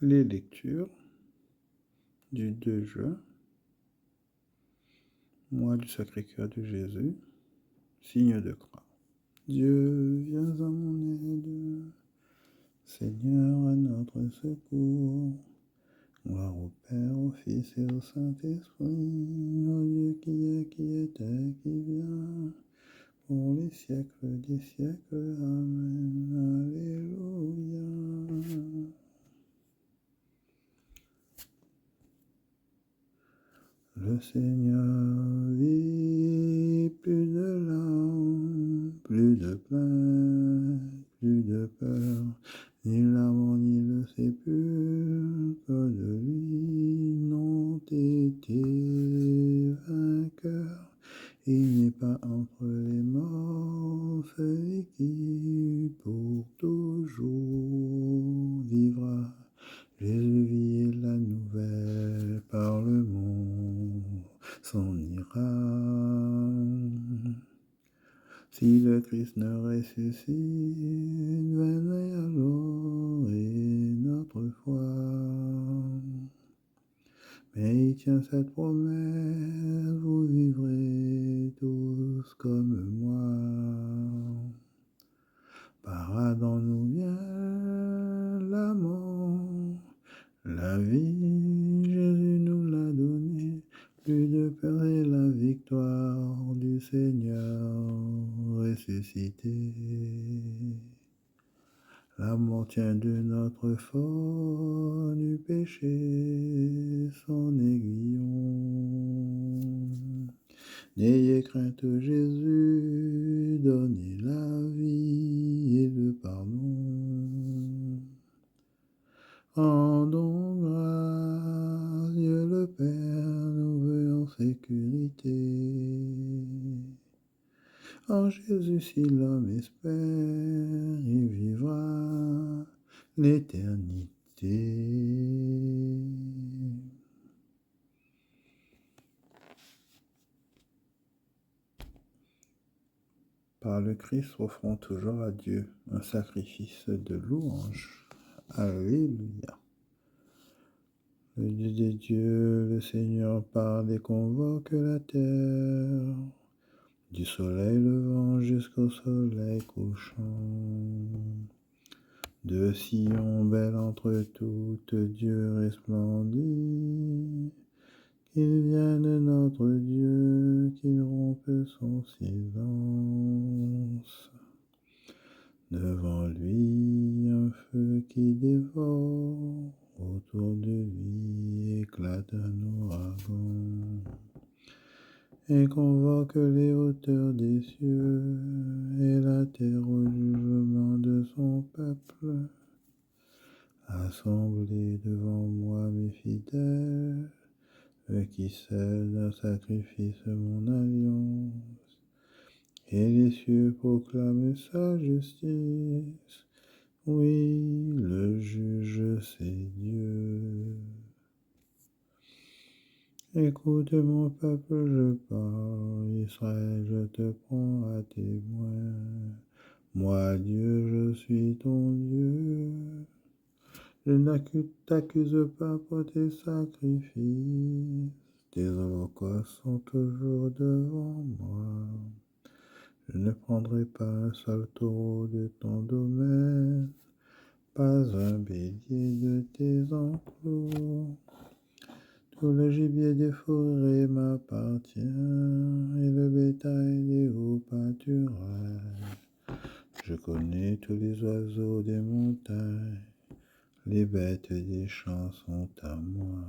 Les lectures du 2 juin, mois du Sacré-Cœur de Jésus, signe de croix. Dieu, viens à mon aide, Seigneur, à notre secours. Gloire au Père, au Fils et au Saint-Esprit, au Dieu qui était, qui vient, pour les siècles des siècles. Amen. Alléluia. Le Seigneur vit, plus de larmes, plus de plaintes, plus de peur, ni la mort ni le sépulcre de lui n'ont été vainqueurs. Il n'est pas entre les morts celui qui pour toujours vivra. Jésus vit et la nouvelle par le monde s'en ira. Si le Christ ne ressuscite, venez alors et notre foi. Mais il tient cette promesse, vous vivrez tous comme moi. Par Adam nous vient la mort, la vie, Jésus nous l'a donné, plus de peur et la victoire du Seigneur ressuscité. La mort tient de notre foi, du péché son aiguillon. N'ayez crainte, Jésus, donnez la vie et le pardon. Rendons grâce, Dieu le Père nous veut en sécurité. En Jésus, si l'homme espère, il vivra l'éternité. Par le Christ, offrons toujours à Dieu un sacrifice de louange. Alléluia. Le Dieu des dieux, le Seigneur parle et convoque la terre, du soleil levant jusqu'au soleil couchant. De Sion belle entre toutes, Dieu resplendit. Qu'il vienne notre Dieu, qu'il rompe son silence. Devant lui, un feu qui dévore, autour de lui éclate un ouragan. Et convoque les hauteurs des cieux et la terre au jugement de son peuple. Assemblez devant moi mes fidèles, eux qui scellent d'un sacrifice mon alliance. Et les cieux proclament sa justice. Oui, le juge c'est Dieu. Écoute mon peuple, je parle, Israël, je te prends à témoin. Moi, Dieu, je suis ton Dieu. Je ne t'accuse pas pour tes sacrifices. Tes holocaustes sont toujours devant moi. Je ne prendrai pas un seul taureau de ton domaine, pas un bélier de tes enclos. Tout le gibier des forêts m'appartient, et le bétail des hauts pâturages. Je connais tous les oiseaux des montagnes, les bêtes des champs sont à moi.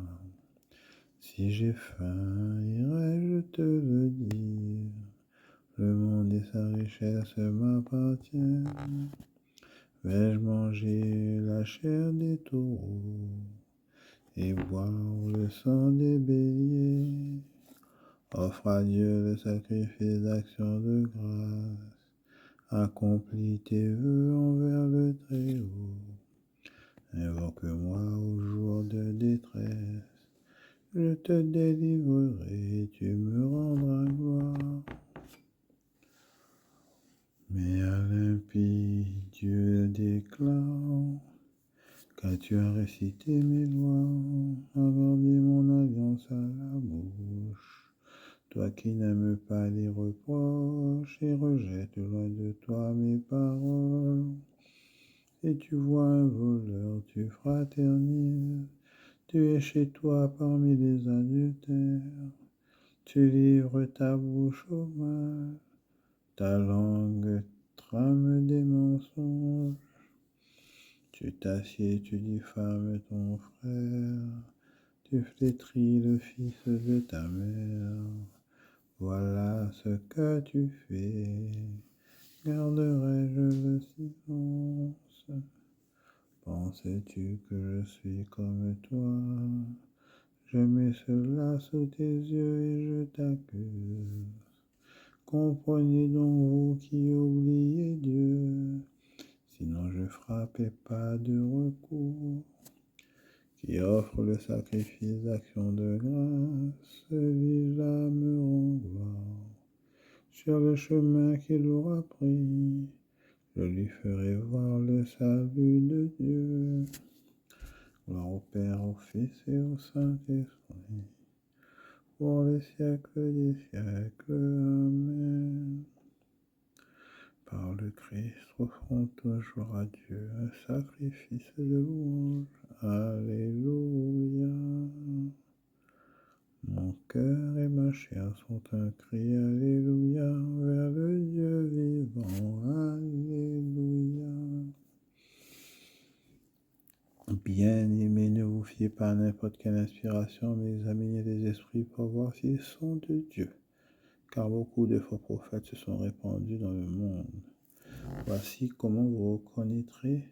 Si j'ai faim, irai-je te le dire, le monde et sa richesse m'appartiennent. Vais-je manger la chair des taureaux et boire le sang des béliers? Offre à Dieu le sacrifice d'action de grâce. Accomplis tes vœux envers le Très-Haut. Invoque-moi au jour de détresse. Je te délivrerai, tu me rendras gloire. Mais à l'impie, Dieu déclare Car tu as récité mes lois, as gardé mon alliance à la bouche. Toi qui n'aimes pas les reproches et rejettes loin de toi mes paroles. Et tu vois un voleur, tu fraternises, tu es chez toi parmi les adultères. Tu livres ta bouche au mal, ta langue trame des mensonges. Tu t'assieds, tu diffames ton frère, tu flétris le fils de ta mère. Voilà ce que tu fais, garderai-je le silence? Penses-tu que je suis comme toi? Je mets cela sous tes yeux et je t'accuse. Comprenez donc vous qui oubliez Dieu, sinon je frappais pas de recours. Qui offre le sacrifice d'action de grâce, celui-là me rend gloire. Sur le chemin qu'il aura pris, je lui ferai voir le salut de Dieu. Gloire au Père, au Fils et au Saint-Esprit, pour les siècles des siècles. Amen. Par le Christ, offrons toujours à Dieu un sacrifice de louange. Alléluia. Mon cœur et ma chair sont un cri, Alléluia, vers le Dieu vivant, Alléluia. Bien-aimés, ne vous fiez pas à n'importe quelle inspiration, mais examinez les esprits pour voir s'ils sont de Dieu, car beaucoup de faux prophètes se sont répandus dans le monde. Voici comment vous reconnaîtrez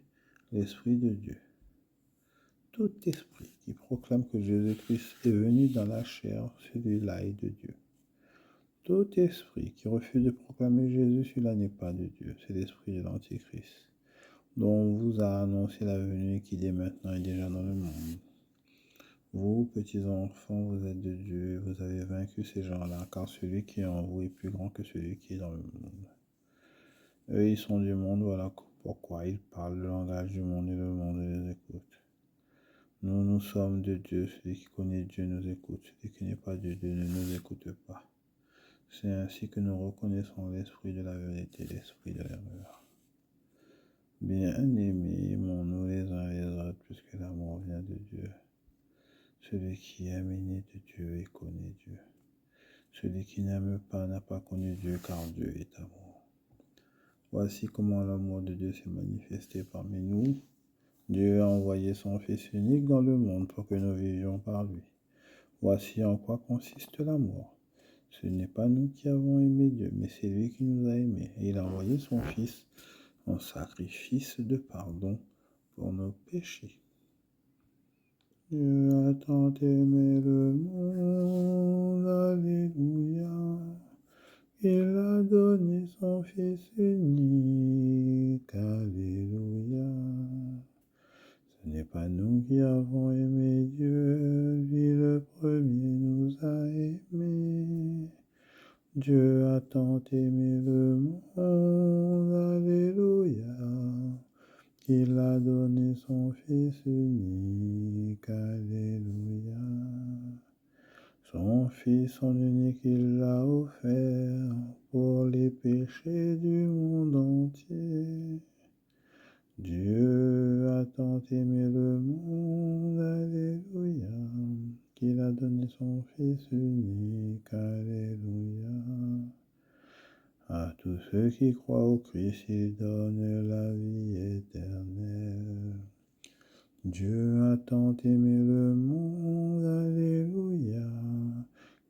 l'Esprit de Dieu. Tout esprit qui proclame que Jésus-Christ est venu dans la chair, celui-là est de Dieu. Tout esprit qui refuse de proclamer Jésus, celui-là n'est pas de Dieu, c'est l'esprit de l'Antichrist, dont on vous a annoncé la venue qui dès maintenant est déjà dans le monde. Vous, petits enfants, vous êtes de Dieu, vous avez vaincu ces gens-là, car celui qui est en vous est plus grand que celui qui est dans le monde. Eux, ils sont du monde, voilà pourquoi ils parlent le langage du monde et le monde les écoute. Nous, nous sommes de Dieu, celui qui connaît Dieu nous écoute, celui qui n'est pas de Dieu ne nous écoute pas. C'est ainsi que nous reconnaissons l'esprit de la vérité, l'esprit de l'erreur. Bien-aimés, aimons-nous les uns les autres, puisque l'amour vient de Dieu. Celui qui aime est né de Dieu et connaît Dieu. Celui qui n'aime pas n'a pas connu Dieu, car Dieu est amour. Voici comment l'amour de Dieu s'est manifesté parmi nous. Dieu a envoyé son Fils unique dans le monde pour que nous vivions par lui. Voici en quoi consiste l'amour. Ce n'est pas nous qui avons aimé Dieu, mais c'est lui qui nous a aimés. Et il a envoyé son Fils en sacrifice de pardon pour nos péchés. Dieu a tant aimé le monde, alléluia, il a donné son Fils unique, alléluia. Ce n'est pas nous qui avons aimé Dieu, lui le premier nous a aimés. Dieu a tant aimé le monde, alléluia, qu'il a donné son Fils unique, alléluia. Son Fils, son unique, il l'a offert pour les péchés du monde entier. Dieu a tant aimé le monde, alléluia, qu'il a donné son Fils unique, alléluia. À tous ceux qui croient au Christ, il donne la vie éternelle. Dieu a tant aimé le monde, alléluia,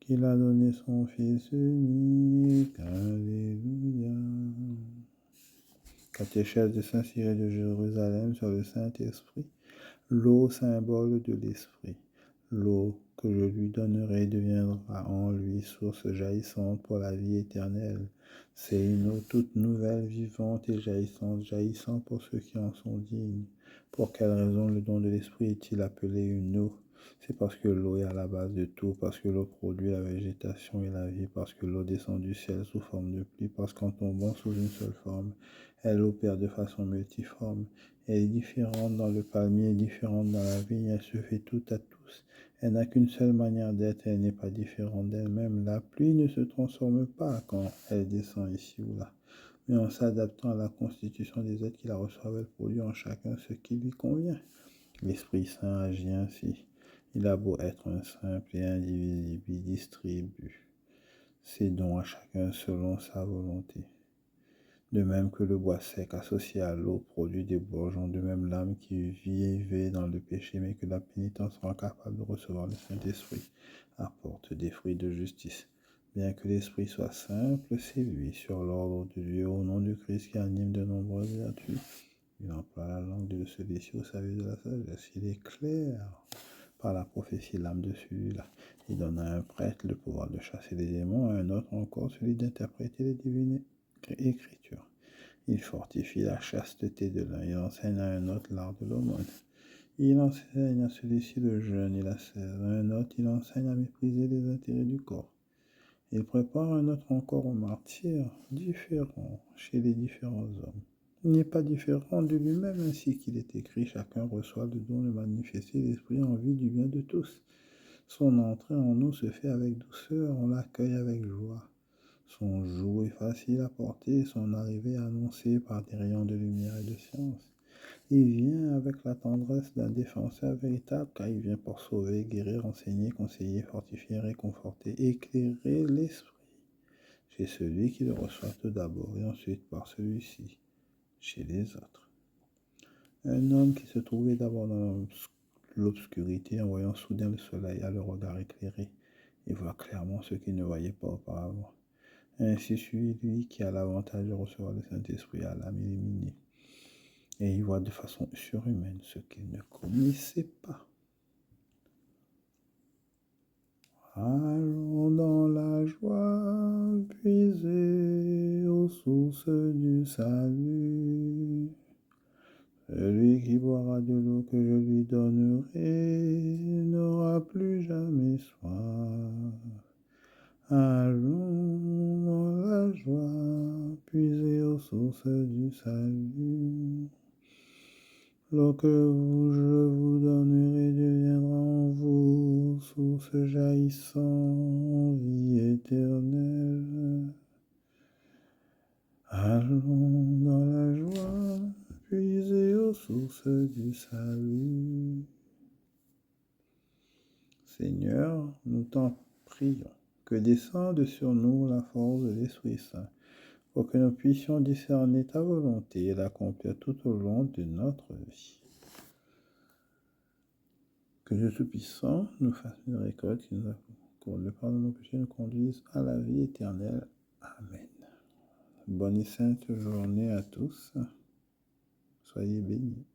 qu'il a donné son Fils unique, alléluia. Catéchèse de Saint-Cyril de Jérusalem sur le Saint-Esprit, l'eau symbole de l'Esprit. L'eau que je lui donnerai deviendra en lui source jaillissante pour la vie éternelle. C'est une eau toute nouvelle, vivante et jaillissante, jaillissant pour ceux qui en sont dignes. Pour quelle raison le don de l'esprit est-il appelé une eau? C'est parce que l'eau est à la base de tout, parce que l'eau produit la végétation et la vie, parce que l'eau descend du ciel sous forme de pluie, parce qu'en tombant sous une seule forme, elle opère de façon multiforme. Elle est différente dans le palmier, différente dans la vigne, elle se fait toute à tous. Elle n'a qu'une seule manière d'être, elle n'est pas différente d'elle-même. La pluie ne se transforme pas quand elle descend ici ou là, mais en s'adaptant à la constitution des êtres qui la reçoivent, elle produit en chacun ce qui lui convient. L'Esprit Saint agit ainsi. Il a beau être un simple et indivisible, il distribue ses dons à chacun selon sa volonté. De même que le bois sec associé à l'eau produit des bourgeons, de même l'âme qui vivait dans le péché mais que la pénitence rend capable de recevoir le Saint-Esprit apporte des fruits de justice. Bien que l'Esprit soit simple, c'est lui, sur l'ordre de Dieu, au nom du Christ, qui anime de nombreuses vertus. Il emploie la langue de celui-ci au service de la sagesse. Il éclaire par la prophétie l'âme de celui-là. Il donne à un prêtre le pouvoir de chasser les démons, à un autre encore celui d'interpréter les divines écritures. Il fortifie la chasteté de l'un, il enseigne à un autre l'art de l'aumône. Il enseigne à celui-ci le jeûne et la sève, à un autre il enseigne à mépriser les intérêts du corps. Il prépare un autre encore au martyre, différent chez les différents hommes. Il n'est pas différent de lui-même, ainsi qu'il est écrit, chacun reçoit le don de manifester l'Esprit en vue du bien de tous. Son entrée en nous se fait avec douceur, on l'accueille avec joie. Son joug est facile à porter, son arrivée annoncée par des rayons de lumière et de science. Il vient avec la tendresse d'un défenseur véritable, car il vient pour sauver, guérir, enseigner, conseiller, fortifier, réconforter, éclairer l'esprit chez celui qui le reçoit tout d'abord, et ensuite par celui-ci chez les autres. Un homme qui se trouvait d'abord dans l'obscurité, en voyant soudain le soleil, a le regard éclairé et voit clairement ce qu'il ne voyait pas auparavant. Ainsi celui qui a l'avantage de recevoir le Saint-Esprit a l'âme illuminée, et il voit de façon surhumaine ce qu'il ne connaissait pas. Allons dans la joie, puiser aux sources du salut. Celui qui boira de l'eau que je lui donnerai n'aura plus jamais soif. Allons dans la joie, puiser aux sources du salut. L'eau que je vous donnerai deviendra en vous source jaillissant vie éternelle. Allons dans la joie, puiser aux sources du salut. Seigneur, nous t'en prions, que descende sur nous la force de l'Esprit Saint, pour que nous puissions discerner ta volonté et l'accomplir tout au long de notre vie. Que Dieu Tout-Puissant nous fasse une récolte qui nous accorde le pardon de nos péchés, nous conduise à la vie éternelle. Amen. Bonne et sainte journée à tous. Soyez bénis.